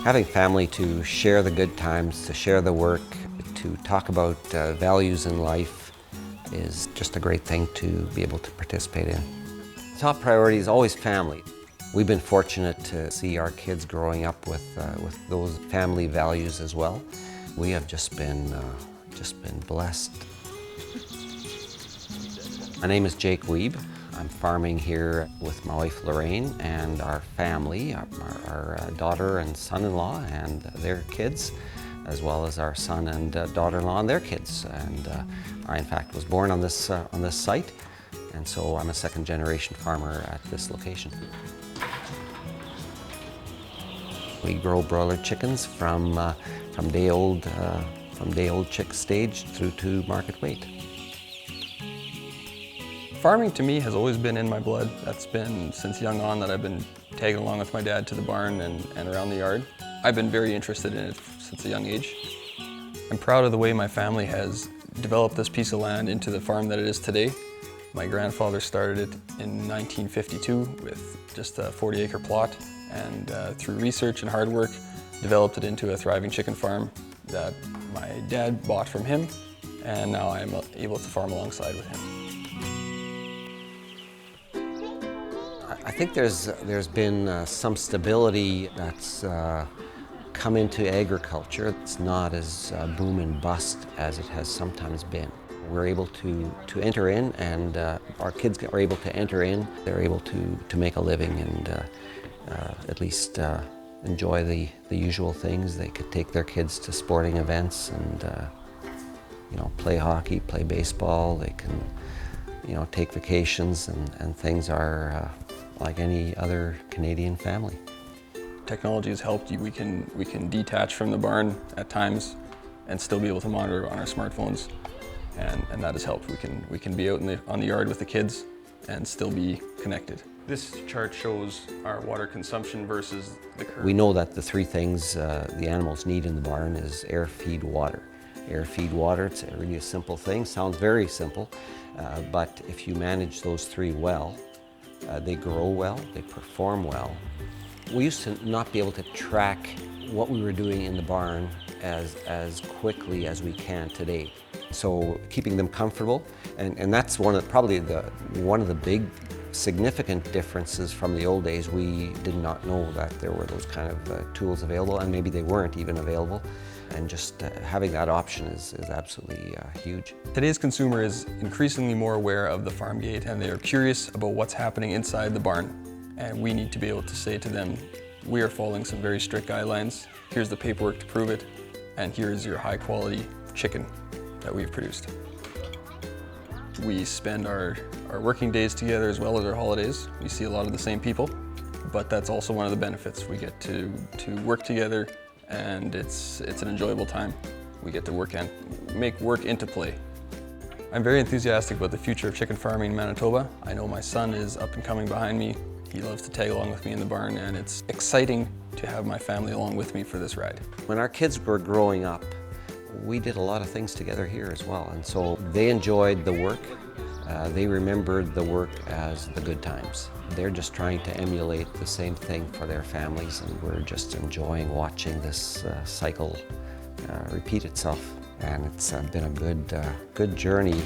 Having family to share the good times, to share the work, to talk about values in life is just a great thing to be able to participate in. Top priority is always family. We've been fortunate to see our kids growing up with those family values as well. We have just been blessed. My name is Jake Wiebe. I'm farming here with my wife Lorraine and our family, our daughter and son-in-law and their kids, as well as our son and daughter-in-law and their kids. And I, in fact, was born on this site, and so I'm a second-generation farmer at this location. We grow broiler chickens from day-old chick stage through to market weight. Farming to me has always been in my blood. That's been since young on that I've been tagging along with my dad to the barn and around the yard. I've been very interested in it since a young age. I'm proud of the way my family has developed this piece of land into the farm that it is today. My grandfather started it in 1952 with just a 40-acre plot, and through research and hard work developed it into a thriving chicken farm that my dad bought from him, and now I'm able to farm alongside with him. I think there's been some stability that's come into agriculture. It's not as boom and bust as it has sometimes been. We're able to enter in, and our kids are able to enter in. They're able to make a living and at least enjoy the usual things. They could take their kids to sporting events and play hockey, play baseball. They can take vacations, and things are like any other Canadian family. Technology has helped you. We can detach from the barn at times and still be able to monitor on our smartphones, and that has helped. We can be out on the yard with the kids and still be connected. This chart shows our water consumption versus the curve. We know that the three things the animals need in the barn is air, feed, water. Air, feed, water, it's really a simple thing, sounds very simple, but if you manage those three well, they grow well, they perform well. We used to not be able to track what we were doing in the barn as quickly as we can today. So keeping them comfortable, and that's probably one of the big significant differences from the old days. We did not know that there were those kind of tools available, and maybe they weren't even available. And just having that option is absolutely huge. Today's consumer is increasingly more aware of the farm gate, and they are curious about what's happening inside the barn. And we need to be able to say to them, we are following some very strict guidelines. Here's the paperwork to prove it, and here's your high quality chicken that we've produced. We spend our working days together as well as our holidays. We see a lot of the same people, but that's also one of the benefits. We get to work together, and it's an enjoyable time. We get to work and make work into play. I'm very enthusiastic about the future of chicken farming in Manitoba. I know my son is up and coming behind me. He loves to tag along with me in the barn, and it's exciting to have my family along with me for this ride. When our kids were growing up, we did a lot of things together here as well, and so they enjoyed the work. They remembered the work as the good times. They're just trying to emulate the same thing for their families, and we're just enjoying watching this cycle repeat itself. And it's been a good journey